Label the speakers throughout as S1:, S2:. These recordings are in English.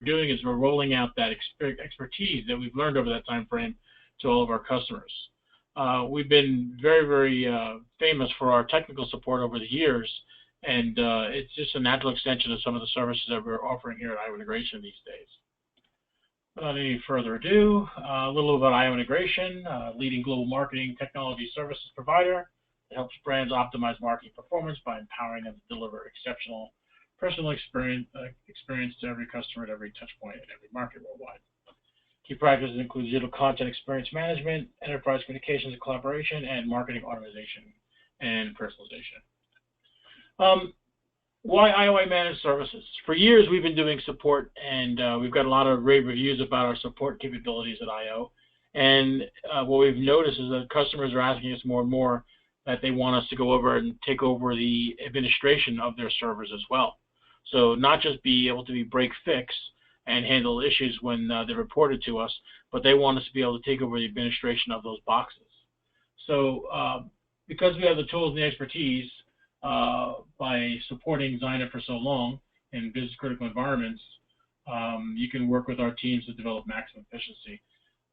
S1: doing is we're rolling out that expertise that we've learned over that time frame to all of our customers. We've been very, very famous for our technical support over the years, and it's just a natural extension of some of the services that we're offering here at IO Integration these days. Without any further ado, a little about IO Integration, leading global marketing technology services provider that helps brands optimize marketing performance by empowering them to deliver exceptional personal experience to every customer at every touch point in every market worldwide. Key practices include digital content experience management, enterprise communications and collaboration, and marketing automation and personalization. Why IOI Managed Services? For years, we've been doing support, and we've got a lot of rave reviews about our support capabilities at IO. And what we've noticed is that customers are asking us more and more that they want us to go over and take over the administration of their servers as well. So not just be able to be break-fix and handle issues when they're reported to us, but they want us to be able to take over the administration of those boxes. So because we have the tools and the expertise, by supporting Zynet for so long in business-critical environments, you can work with our teams to develop maximum efficiency.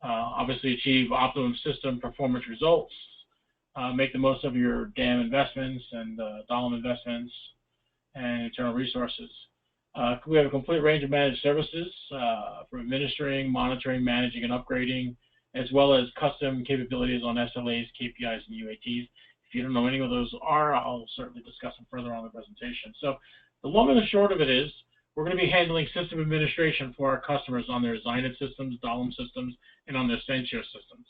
S1: Obviously, achieve optimum system performance results, make the most of your DAM investments and DOLM investments and internal resources. We have a complete range of managed services for administering, monitoring, managing, and upgrading, as well as custom capabilities on SLAs, KPIs, and UATs. If you don't know any of those are, I'll certainly discuss them further on the presentation. So the long and the short of it is we're going to be handling system administration for our customers on their Zynet systems, DOLM systems, and on their Senshare systems.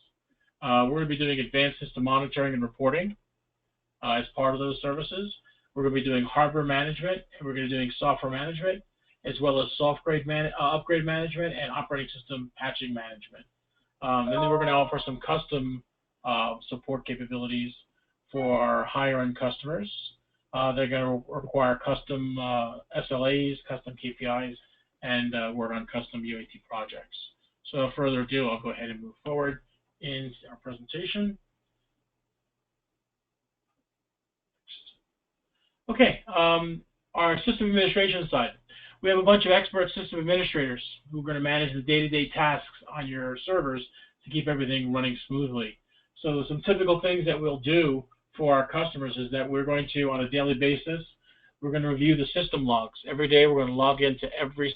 S1: We're going to be doing advanced system monitoring and reporting as part of those services. We're going to be doing hardware management, and we're going to be doing software management, as well as upgrade management and operating system patching management. And then we're going to offer some custom support capabilities for our higher-end customers. They're going to require custom SLAs, custom KPIs, and work on custom UAT projects. So without further ado, I'll go ahead and move forward in our presentation. Okay, our system administration side. We have a bunch of expert system administrators who are going to manage the day-to-day tasks on your servers to keep everything running smoothly. So some typical things that we'll do for our customers is that we're going to, on a daily basis, we're going to review the system logs. Every day we're going to log into every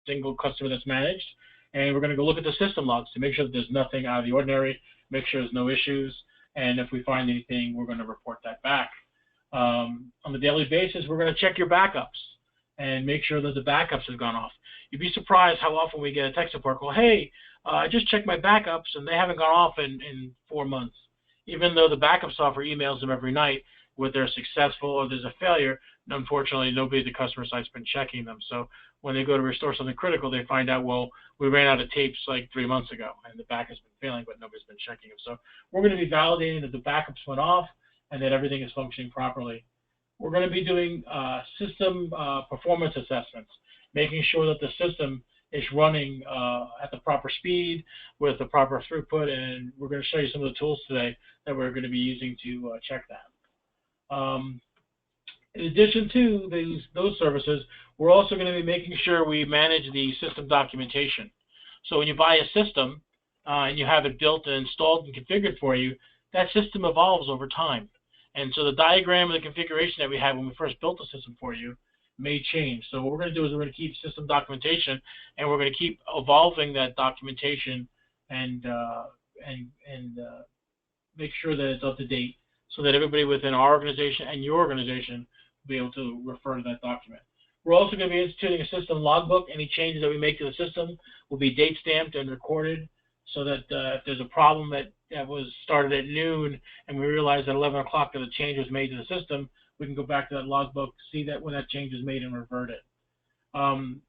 S1: single customer that's managed, and we're going to go look at the system logs to make sure that there's nothing out of the ordinary, make sure there's no issues, and if we find anything, we're going to report that back. On the daily basis, we're going to check your backups and make sure that the backups have gone off. You'd be surprised how often we get a tech support call, hey, I just checked my backups and they haven't gone off in 4 months. Even though the backup software emails them every night whether they're successful or there's a failure, unfortunately nobody at the customer site's been checking them. So when they go to restore something critical, they find out, well, we ran out of tapes like 3 months ago and the backup's been failing, but nobody's been checking them. So we're going to be validating that the backups went off and that everything is functioning properly. We're going to be doing system performance assessments, making sure that the system is running at the proper speed with the proper throughput, and we're going to show you some of the tools today that we're going to be using to check that. In addition to those services, we're also going to be making sure we manage the system documentation. So when you buy a system and you have it built and installed and configured for you, that system evolves over time. And so the diagram of the configuration that we had when we first built the system for you may change. So what we're going to do is we're going to keep system documentation, and we're going to keep evolving that documentation and make sure that it's up to date so that everybody within our organization and your organization will be able to refer to that document. We're also going to be instituting a system logbook. Any changes that we make to the system will be date stamped and recorded so that if there's a problem that was started at noon and we realize at 11 o'clock that a change was made to the system, we can go back to that logbook, see that when that change is made and revert it.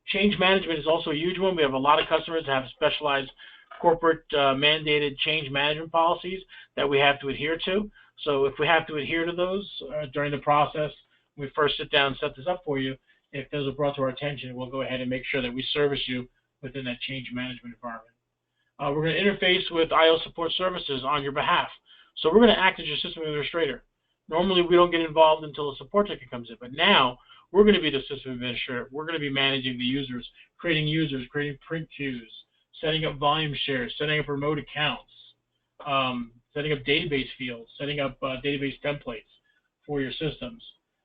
S1: Change management is also a huge one. We have a lot of customers that have specialized corporate mandated change management policies that we have to adhere to. So if we have to adhere to those during the process, when we first sit down and set this up for you, if those are brought to our attention, we'll go ahead and make sure that we service you within that change management environment. We're going to interface with IO support services on your behalf. So we're going to act as your system administrator. Normally, we don't get involved until the support ticket comes in, but now We're going to be the system administrator. We're going to be managing the users, creating print queues, setting up volume shares, setting up remote accounts, setting up database fields, setting up database templates for your systems.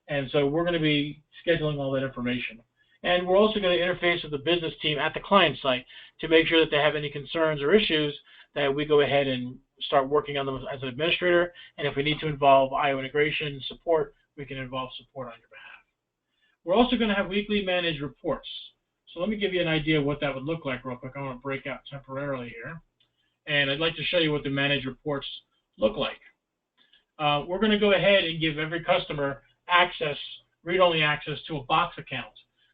S1: And so we're going to be scheduling all that information. And we're also going to interface with the business team at the client site to make sure that they have any concerns or issues, that we go ahead and start working on them as an administrator. And if we need to involve IO integration support, we can involve support on your behalf. We're also going to have weekly managed reports. So let me give you an idea of what that would look like real quick. I want to break out temporarily here. And I'd like to show you what the managed reports look like. We're going to go ahead and give every customer access, read-only access to a box account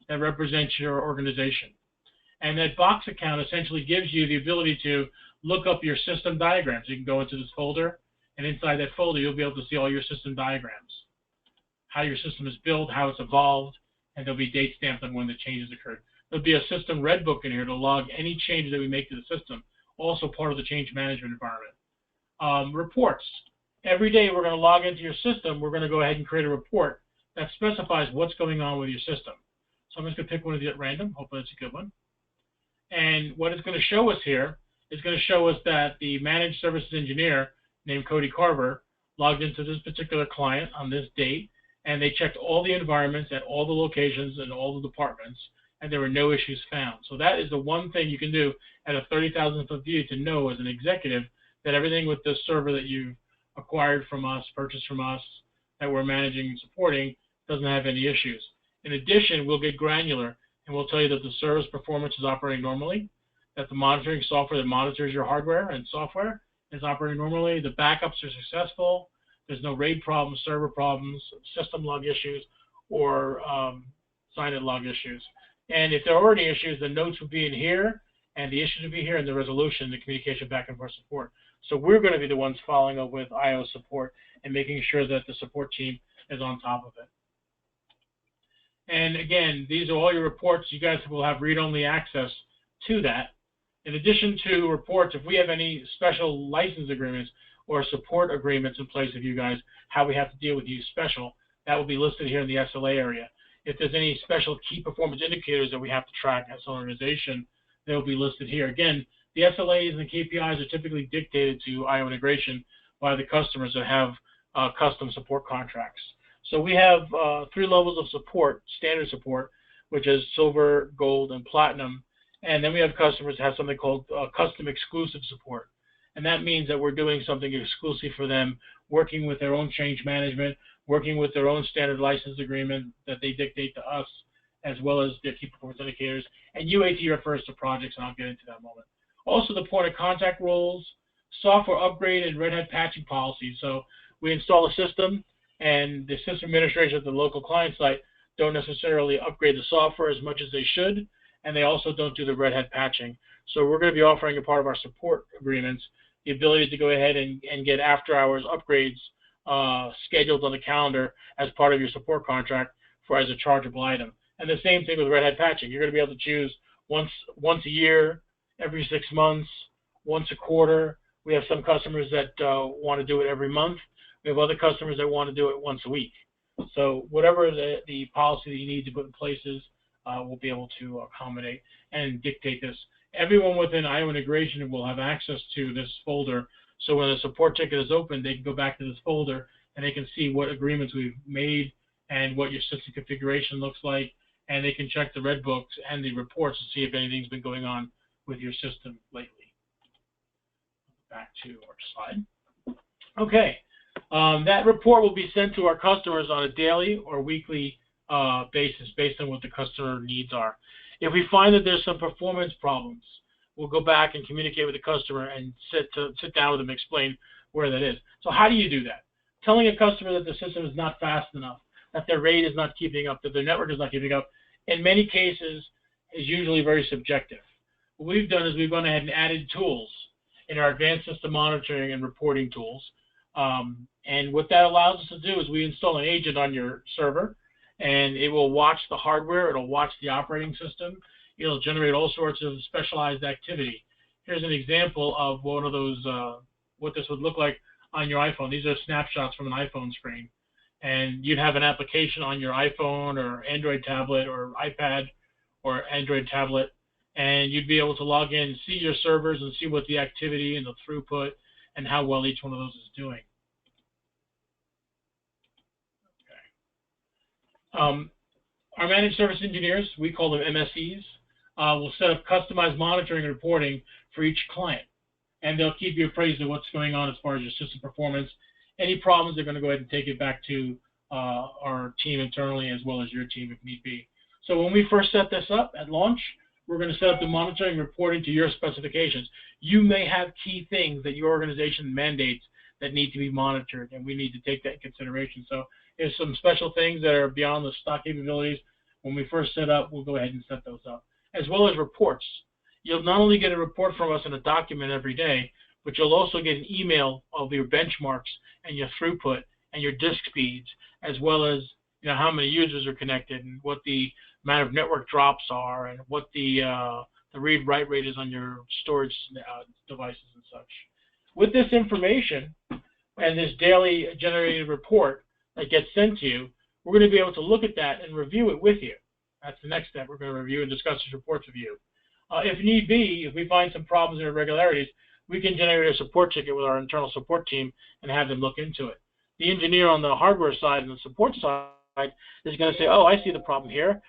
S1: that represents your organization. And that box account essentially gives you the ability to look up your system diagrams. You can go into this folder, and inside that folder, you'll be able to see all your system diagrams, how your system is built, how it's evolved, and there'll be date stamped on when the changes occurred. There'll be a system red book in here to log any changes that we make to the system, also part of the change management environment. Reports. Every day we're going to log into your system. We're going to go ahead and create a report that specifies what's going on with your system. So I'm just going to pick one of these at random. Hopefully it's a good one. And what it's going to show us here is going to show us that the managed services engineer named Cody Carver logged into this particular client on this date, and they checked all the environments at all the locations and all the departments, and there were no issues found. So that is the one thing you can do at a 30,000-foot view to know as an executive that everything with this server that you've acquired from us, purchased from us, that we're managing and supporting doesn't have any issues. In addition, we'll get granular, and we'll tell you that the service performance is operating normally, that the monitoring software that monitors your hardware and software is operating normally, the backups are successful, there's no RAID problems, server problems, system log issues, or sign-in log issues. And if there are already issues, the notes will be in here, and the issues will be here, and the resolution, the communication back and forth support. So we're going to be the ones following up with IO support and making sure that the support team is on top of it. And again, these are all your reports. You guys will have read-only access to that. In addition to reports, if we have any special license agreements or support agreements in place with you guys, how we have to deal with you special, that will be listed here in the SLA area. If there's any special key performance indicators that we have to track as an organization, they'll be listed here. Again, the SLAs and KPIs are typically dictated to IO integration by the customers that have custom support contracts. So we have 3 levels of support, standard support, which is silver, gold, and platinum. And then we have customers that have something called custom exclusive support. And that means that we're doing something exclusive for them, working with their own change management, working with their own standard license agreement that they dictate to us, as well as their key performance indicators. And UAT refers to projects, and I'll get into that in a moment. Also, the point of contact roles, software upgrade, and Red Hat patching policies. So we install a system, and the system administrators at the local client site don't necessarily upgrade the software as much as they should, and they also don't do the Red Hat patching. So we're going to be offering a part of our support agreements the ability to go ahead and get after-hours upgrades scheduled on the calendar as part of your support contract for as a chargeable item. And the same thing with Red Hat patching. You're going to be able to choose once a year, every 6 months, once a quarter. We have some customers that want to do it every month. We have other customers that want to do it once a week. So whatever the policy that you need to put in place is, we'll be able to accommodate and dictate this. Everyone within IO integration will have access to this folder. So when a support ticket is open, they can go back to this folder and they can see what agreements we've made and what your system configuration looks like. And they can check the red books and the reports to see if anything's been going on with your system lately. Back to our slide. Okay. That report will be sent to our customers on a daily or weekly basis based on what the customer needs are. If we find that there's some performance problems, we'll go back and communicate with the customer and sit down with them and explain where that is. So how do you do that? Telling a customer that the system is not fast enough, that their RAID is not keeping up, that their network is not keeping up, in many cases is usually very subjective. What we've done is we've gone ahead and added tools in our advanced system monitoring and reporting tools. And what that allows us to do is we install an agent on your server, and it will watch the hardware, it'll watch the operating system, it'll generate all sorts of specialized activity. Here's an example of one of those, what this would look like on your iPhone. These are snapshots from an iPhone screen. and you'd have an application on your iPhone or Android tablet or iPad or Android tablet, and you'd be able to log in, see your servers, and see what the activity and the throughput and how well each one of those is doing. Okay. Our managed service engineers, we call them MSEs, will set up customized monitoring and reporting for each client. And they'll keep you appraised of what's going on as far as your system performance. Any problems, they're going to go ahead and take it back to our team internally as well as your team if need be. So when we first set this up at launch, we're going to set up the monitoring and reporting to your specifications. You may have key things that your organization mandates that need to be monitored, and we need to take that in consideration. So there's some special things that are beyond the stock capabilities. When we first set up, we'll go ahead and set those up, as well as reports. You'll not only get a report from us in a document every day, but you'll also get an email of your benchmarks and your throughput and your disk speeds, as well as how many users are connected and what the amount of network drops are and what the read-write rate is on your storage devices and such. With this information and this daily generated report that gets sent to you, we're going to be able to look at that and review it with you. That's the next step. We're going to review and discuss these reports with you. If need be, if we find some problems and irregularities, we can generate a support ticket with our internal support team and have them look into it. The engineer on the hardware side and the support side is going to say, oh, I see the problem here.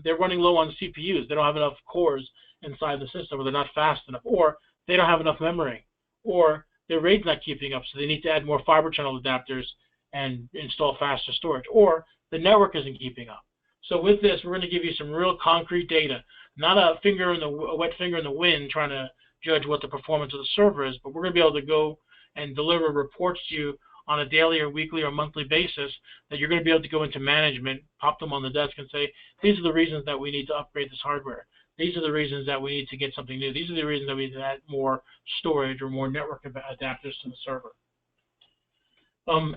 S1: They're running low on CPUs. They don't have enough cores inside the system, or they're not fast enough, or they don't have enough memory, or their RAID's not keeping up, so they need to add more fiber channel adapters and install faster storage, or the network isn't keeping up. So with this, we're going to give you some real concrete data, not a wet finger in the wind trying to judge what the performance of the server is, but we're going to be able to go and deliver reports to you on a daily or weekly or monthly basis that you're going to be able to go into management, pop them on the desk and say, these are the reasons that we need to upgrade this hardware. These are the reasons that we need to get something new. These are the reasons that we need to add more storage or more network adapters to the server.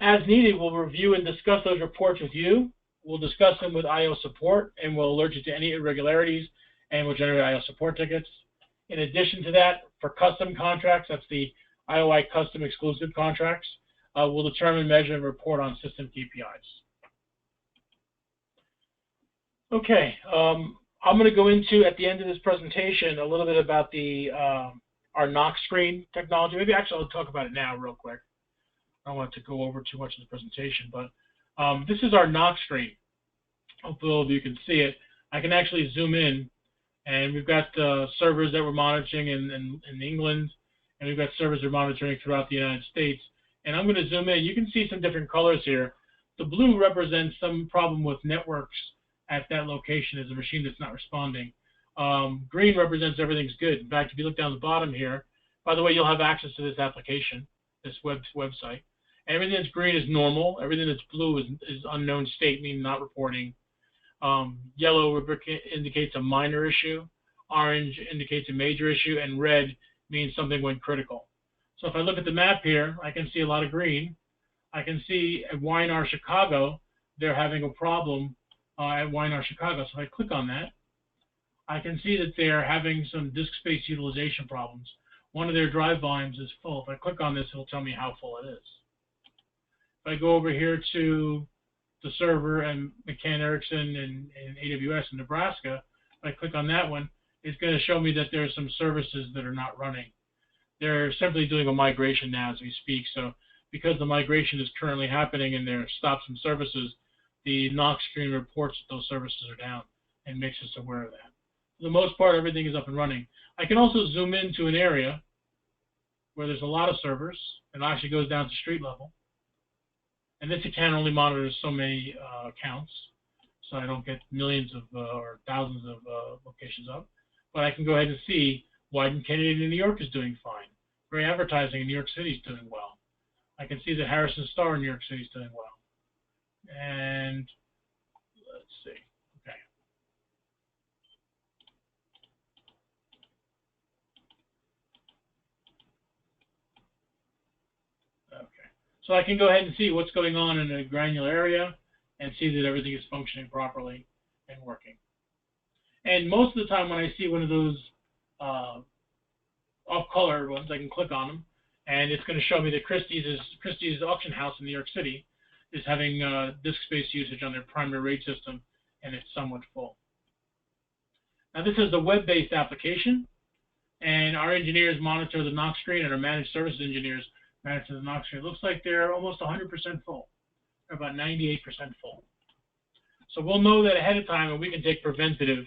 S1: As needed, we'll review and discuss those reports with you. We'll discuss them with IO support, and we'll alert you to any irregularities, and we'll generate IO support tickets. In addition to that, for custom contracts, that's the IOI custom exclusive contracts, we'll determine, measure, and report on system KPIs. Okay, I'm going to go into, at the end of this presentation, a little bit about the our knock screen technology. Maybe actually I'll talk about it now real quick. I don't want to go over too much in the presentation, but this is our knock screen. Hopefully all of you can see it. I can actually zoom in, and we've got servers that we're monitoring in England, and we've got servers we're monitoring throughout the United States. And I'm going to zoom in. You can see some different colors here. The blue represents some problem with networks at that location as a machine that's not responding. Green represents everything's good. In fact, if you look down the bottom here, by the way, you'll have access to this application, this website. And everything that's green is normal. Everything that's blue is unknown state, meaning not reporting. Yellow indicates a minor issue. Orange indicates a major issue. And red means something went critical. So if I look at the map here, I can see a lot of green. I can see at YNR Chicago, they're having a problem at YNR Chicago. So if I click on that, I can see that they're having some disk space utilization problems. One of their drive volumes is full. If I click on this, it'll tell me how full it is. If I go over here to the server and McCann Erickson and AWS in Nebraska, if I click on that one, it's going to show me that there are some services that are not running. They're simply doing a migration now as we speak. So because the migration is currently happening and there are stops in services, the knock screen reports that those services are down and makes us aware of that. For the most part, everything is up and running. I can also zoom into an area where there's a lot of servers, and it actually goes down to street level. And this account only monitors so many accounts, so I don't get millions of or thousands of locations up. But I can go ahead and see Wyden Kennedy in New York is doing fine. Gray Advertising in New York City is doing well. I can see that Harrison Star in New York City is doing well. And let's see. Okay. So I can go ahead and see what's going on in a granular area and see that everything is functioning properly and working. And most of the time when I see one of those off-color ones, I can click on them, and it's going to show me that Christie's auction house in New York City is having disk space usage on their primary RAID system, and it's somewhat full. Now this is a web-based application, and our engineers monitor the knock screen, and our managed services engineers monitor the knock screen. It looks like they're almost 100% full. They're about 98% full. So we'll know that ahead of time, and we can take preventative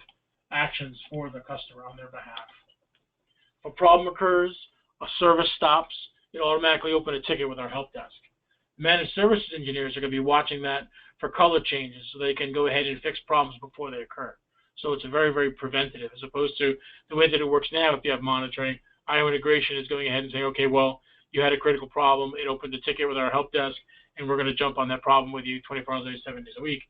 S1: actions for the customer on their behalf. If a problem occurs, a service stops, it'll automatically open a ticket with our help desk. Managed services engineers are going to be watching that for color changes so they can go ahead and fix problems before they occur. So it's a very, very preventative, as opposed to the way that it works now. If you have monitoring, IO integration is going ahead and saying, okay, well, you had a critical problem, it opened a ticket with our help desk, and we're going to jump on that problem with you 24 hours a day, 7 days a week.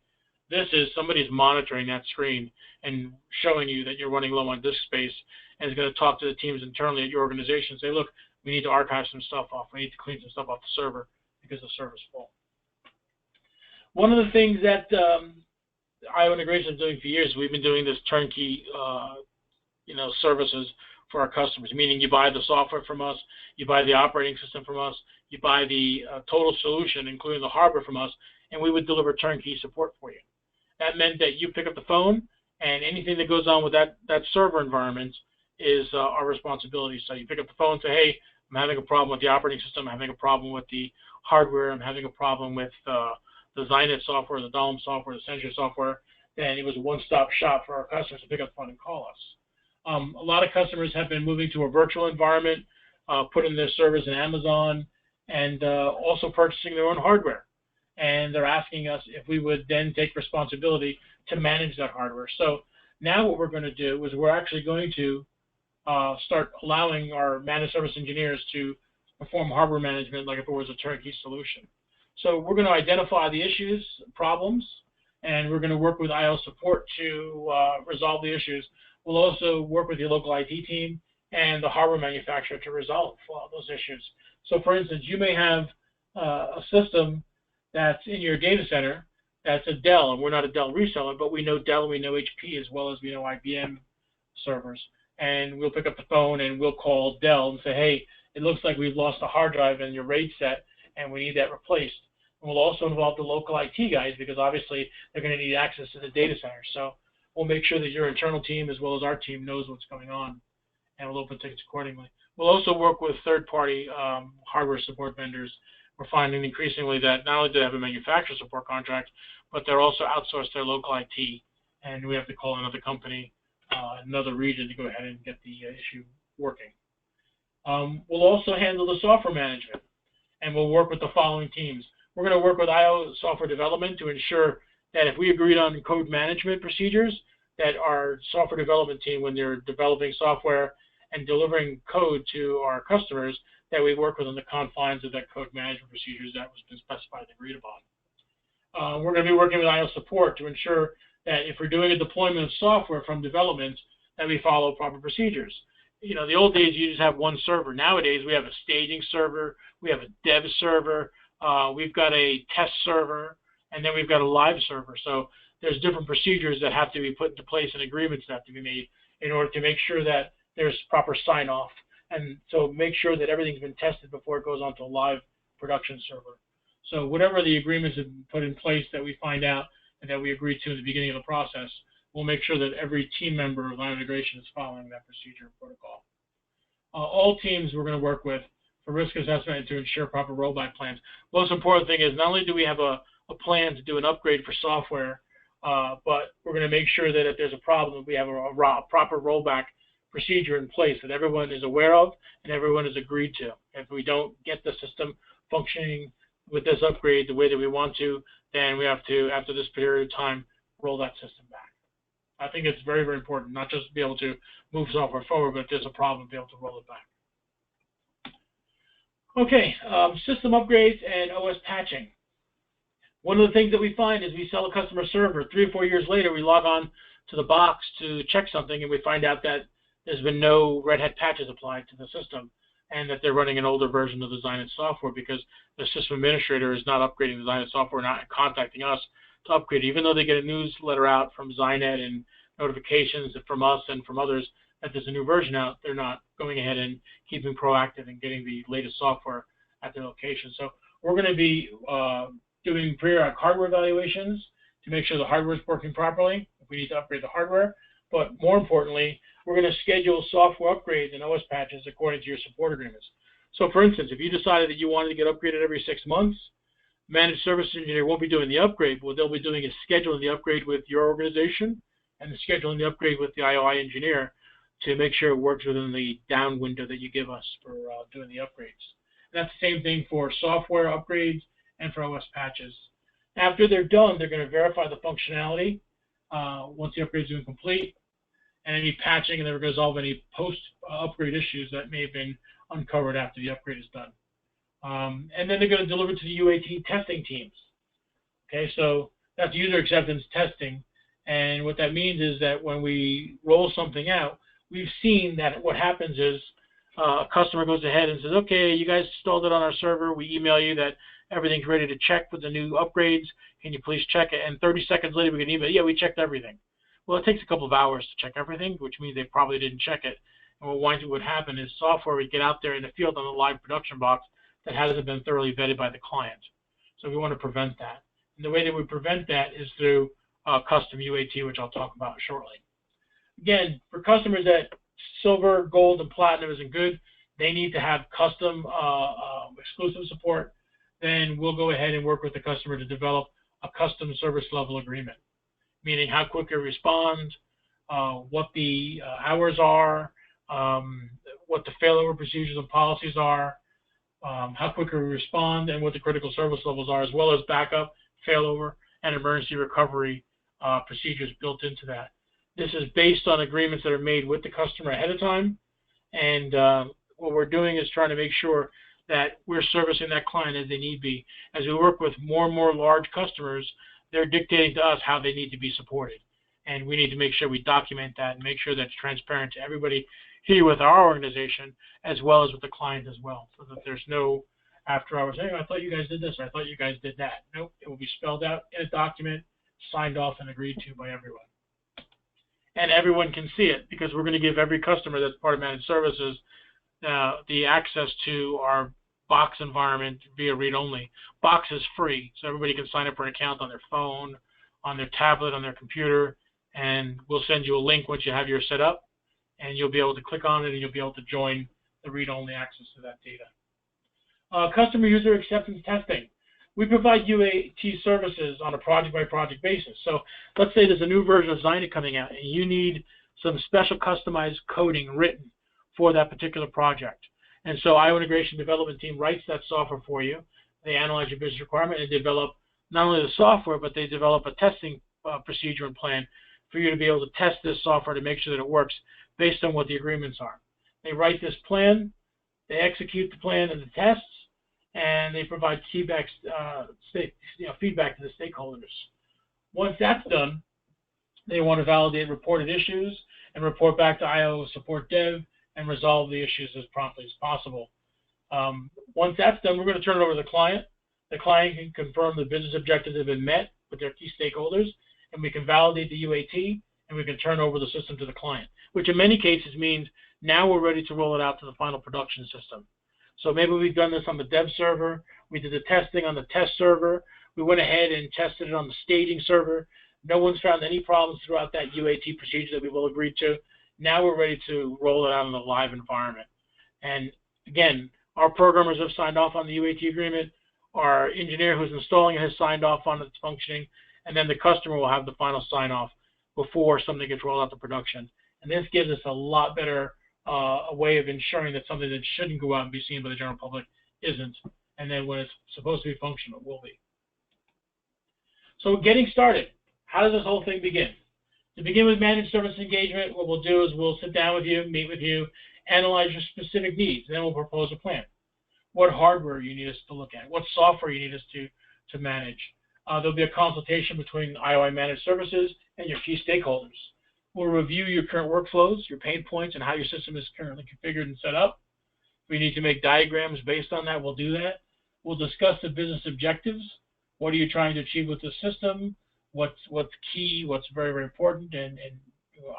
S1: This is somebody's monitoring that screen and showing you that you're running low on disk space, and is going to talk to the teams internally at your organization and say, look, we need to archive some stuff off. We need to clean some stuff off the server because the server's full. One of the things that IO integration is doing for years, we've been doing this turnkey services for our customers, meaning you buy the software from us, you buy the operating system from us, you buy the total solution, including the hardware from us, and we would deliver turnkey support for you. That meant that you pick up the phone, and anything that goes on with that server environment is our responsibility. So you pick up the phone and say, hey, I'm having a problem with the operating system, I'm having a problem with the hardware, I'm having a problem with the Zynet software, the Dalm software, the Century software, and it was a one-stop shop for our customers to pick up the phone and call us. A lot of customers have been moving to a virtual environment, putting their servers in Amazon, and also purchasing their own hardware. And they're asking us if we would then take responsibility to manage that hardware. So now what we're going to do is we're actually going to start allowing our managed service engineers to perform hardware management like if it was a turnkey solution. So we're going to identify the issues, problems, and we're going to work with IO support to resolve the issues. We'll also work with your local IT team and the hardware manufacturer to resolve those issues. So for instance, you may have a system that's in your data center that's a Dell, and we're not a Dell reseller, but we know Dell, we know HP, as well as we know IBM servers. And we'll pick up the phone and we'll call Dell and say, hey, it looks like we've lost a hard drive in your RAID set, and we need that replaced. And we'll also involve the local IT guys, because obviously they're going to need access to the data center. So we'll make sure that your internal team as well as our team knows what's going on, and we'll open tickets accordingly. We'll also work with third-party hardware support vendors. We're finding increasingly that not only do they have a manufacturer support contract, but they're also outsourced their local IT, and we have to call another company, another region, to go ahead and get the issue working. We'll also handle the software management, and we'll work with the following teams. We're going to work with IO software development to ensure that if we agreed on code management procedures, that our software development team, when they're developing software and delivering code to our customers, that we work within the confines of that code management procedures that was been specified and agreed upon. We're going to be working with IO support to ensure that if we're doing a deployment of software from development, that we follow proper procedures. You know, the old days you just have one server. Nowadays we have a staging server, we have a dev server, we've got a test server, and then we've got a live server. So there's different procedures that have to be put into place and agreements that have to be made in order to make sure that there's proper sign-off. And so make sure that everything's been tested before it goes onto a live production server. So whatever the agreements have been put in place that we find out and that we agreed to at the beginning of the process, we'll make sure that every team member of IO integration is following that procedure and protocol. All teams we're going to work with for risk assessment and to ensure proper rollback plans. Most important thing is not only do we have a plan to do an upgrade for software, but we're going to make sure that if there's a problem, we have a proper rollback procedure in place that everyone is aware of and everyone is agreed to. If we don't get the system functioning with this upgrade the way that we want to, then we have to, after this period of time, roll that system back. I think it's very, very important, not just to be able to move software forward, but if there's a problem, be able to roll it back. Okay, system upgrades and OS patching. One of the things that we find is we sell a customer server. 3 or 4 years later, we log on to the box to check something, and we find out that there's been no Red Hat patches applied to the system, and that they're running an older version of the Zynet software because the system administrator is not upgrading the Zynet software, not contacting us to upgrade, even though they get a newsletter out from Zynet and notifications from us and from others that there's a new version out. They're not going ahead and keeping proactive and getting the latest software at their location. So we're going to be doing periodic hardware evaluations to make sure the hardware is working properly, if we need to upgrade the hardware. But more importantly, we're going to schedule software upgrades and OS patches according to your support agreements. So for instance, if you decided that you wanted to get upgraded every 6 months, managed service engineer won't be doing the upgrade. What they'll be doing is scheduling the upgrade with your organization and scheduling the upgrade with the IOI engineer to make sure it works within the down window that you give us for doing the upgrades. And that's the same thing for software upgrades and for OS patches. After they're done, they're going to verify the functionality once the upgrade is been complete, and any patching, and they're going to resolve any post-upgrade issues that may have been uncovered after the upgrade is done. And then they're going to deliver to the UAT testing teams. Okay, so that's user acceptance testing, and what that means is that when we roll something out, we've seen that what happens is a customer goes ahead and says, okay, you guys installed it on our server. We email you that everything's ready to check with the new upgrades. Can you please check it? And 30 seconds later, we can email, yeah, we checked everything. Well, it takes a couple of hours to check everything, which means they probably didn't check it. And what would happen is software would get out there in the field on the live production box that hasn't been thoroughly vetted by the client. So we want to prevent that. And the way that we prevent that is through custom UAT, which I'll talk about shortly. Again, for customers that silver, gold, and platinum isn't good, they need to have custom exclusive support. Then we'll go ahead and work with the customer to develop a custom service level agreement, meaning how quick it responds, what the hours are, what the failover procedures and policies are, how quick we respond, and what the critical service levels are, as well as backup, failover, and emergency recovery procedures built into that. This is based on agreements that are made with the customer ahead of time, and what we're doing is trying to make sure that we're servicing that client as they need be. As we work with more and more large customers, they're dictating to us how they need to be supported, and we need to make sure we document that and make sure that's transparent to everybody here with our organization as well as with the client as well, so that there's no after hours, hey, I thought you guys did this, or I thought you guys did that. Nope, it will be spelled out in a document, signed off and agreed to by everyone. And everyone can see it, because we're going to give every customer that's part of managed services the access to our Box environment via read-only. Box is free, so everybody can sign up for an account on their phone, on their tablet, on their computer, and we'll send you a link once you have yours set up, and you'll be able to click on it and you'll be able to join the read-only access to that data. Customer user acceptance testing. We provide UAT services on a project-by-project basis. So let's say there's a new version of Zyna coming out, and you need some special customized coding written for that particular project. And so IO Integration Development Team writes that software for you. They analyze your business requirement and develop not only the software, but they develop a testing procedure and plan for you to be able to test this software to make sure that it works based on what the agreements are. They write this plan, they execute the plan and the tests, and they provide feedback to the stakeholders. Once that's done, they want to validate reported issues and report back to IO support dev and resolve the issues as promptly as possible. Once that's done, we're going to turn it over to the client. The client can confirm the business objectives have been met with their key stakeholders, and we can validate the UAT, and we can turn over the system to the client, which in many cases means now we're ready to roll it out to the final production system. So maybe we've done this on the dev server, we did the testing on the test server, we went ahead and tested it on the staging server. No one's found any problems throughout that UAT procedure that we've all agreed to. Now we're ready to roll it out in the live environment. And again, our programmers have signed off on the UAT agreement, our engineer who's installing it has signed off on its functioning, and then the customer will have the final sign-off before something gets rolled out to production. And this gives us a lot better a way of ensuring that something that shouldn't go out and be seen by the general public isn't, and then when it's supposed to be functional, it will be. So getting started, how does this whole thing begin? To begin with managed service engagement, what we'll do is we'll sit down with you, meet with you, analyze your specific needs, and then we'll propose a plan. What hardware you need us to look at, what software you need us to manage. There'll be a consultation between IOI Managed Services and your key stakeholders. We'll review your current workflows, your pain points, and how your system is currently configured and set up. If we need to make diagrams based on that, we'll do that. We'll discuss the business objectives. What are you trying to achieve with the system? What's key, what's very, very important, and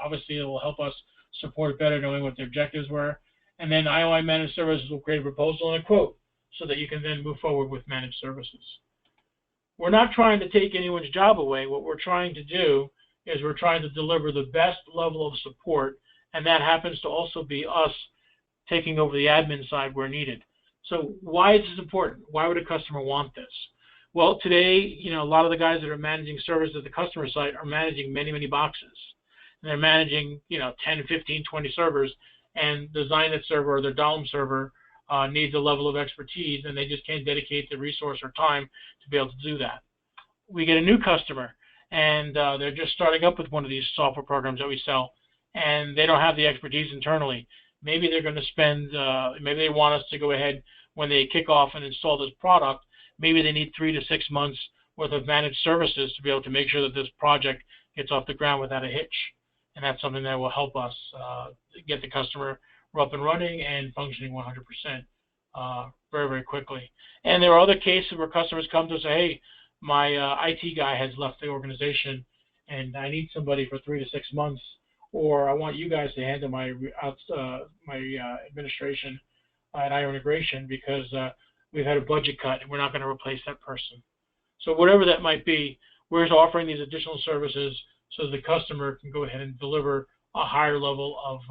S1: obviously it will help us support it better knowing what the objectives were. And then IOI Managed Services will create a proposal and a quote so that you can then move forward with managed services. we're not trying to take anyone's job away. What we're trying to do is we're trying to deliver the best level of support, and that happens to also be us taking over the admin side where needed. So why is this important? Why would a customer want this? Well, today, a lot of the guys that are managing servers at the customer site are managing many, many boxes. And they're managing, 10, 15, 20 servers, and the Zynet server or their Dahlem server needs a level of expertise, and they just can't dedicate the resource or time to be able to do that. We get a new customer, and they're just starting up with one of these software programs that we sell, and they don't have the expertise internally. Maybe they're going to spend, maybe they want us to go ahead when they kick off and install this product. Maybe they need 3 to 6 months worth of managed services to be able to make sure that this project gets off the ground without a hitch. And that's something that will help us get the customer up and running and functioning 100% very, very quickly. And there are other cases where customers come to us and say, hey, my IT guy has left the organization and I need somebody for 3 to 6 months, or I want you guys to handle my administration at IO Integration because we've had a budget cut and we're not going to replace that person. So whatever that might be, we're just offering these additional services so the customer can go ahead and deliver a higher level of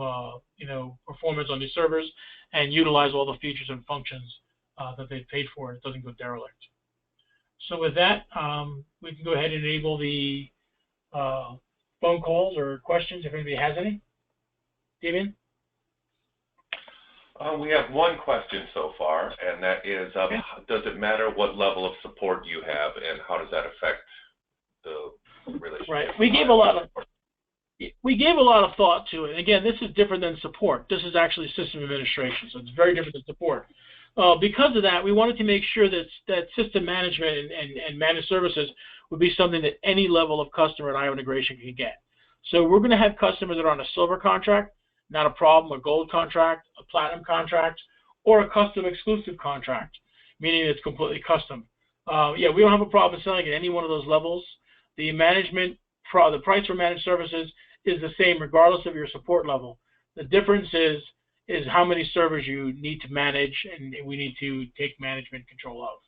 S1: performance on these servers and utilize all the features and functions that they paid for. It doesn't go derelict. So with that, we can go ahead and enable the phone calls or questions if anybody has any. Damien?
S2: We have one question so far, and that is, does it matter what level of support you have, and how does that affect the relationship?
S1: Right. We gave a lot of thought to it. Again, this is different than support. This is actually system administration, so it's very different than support. Because of that, we wanted to make sure that system management and managed services would be something that any level of customer at IO Integration can get. So we're going to have customers that are on a silver contract, not a problem, a gold contract, a platinum contract, or a custom exclusive contract, meaning it's completely custom. We don't have a problem selling at any one of those levels. The price for managed services is the same regardless of your support level. The difference is how many servers you need to manage and we need to take management control of.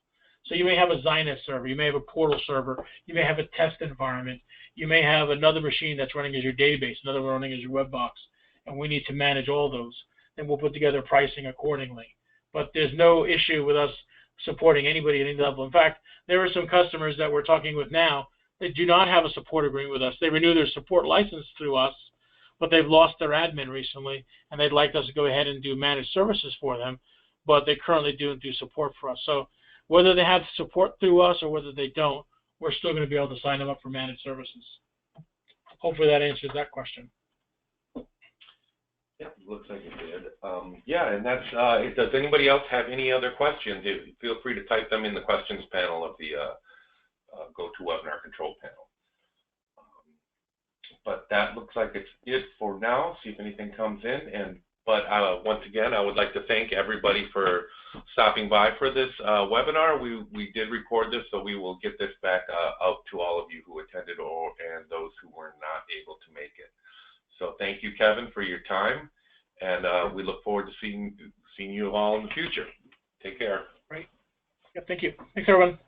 S1: So you may have a Zynet server, you may have a portal server, you may have a test environment, you may have another machine that's running as your database, another running as your web box, and we need to manage all those. And we'll put together pricing accordingly. But there's no issue with us supporting anybody at any level. In fact, there are some customers that we're talking with now that do not have a support agreement with us. They renew their support license through us, but they've lost their admin recently, and they'd like us to go ahead and do managed services for them, but they currently do support for us. So whether they have support through us or whether they don't, we're still going to be able to sign them up for managed services. Hopefully that answers that question.
S2: Yeah, looks like it did. And that's, does anybody else have any other questions? Feel free to type them in the questions panel of the GoToWebinar control panel. But that looks like it's it for now. See if anything comes in. But once again, I would like to thank everybody for stopping by for this webinar. We did record this, so we will get this back out to all of you who attended and those who were not able to make it. So thank you, Kevin, for your time, and we look forward to seeing you all in the future. Take care.
S1: Great. Yeah, thank you. Thanks, everyone.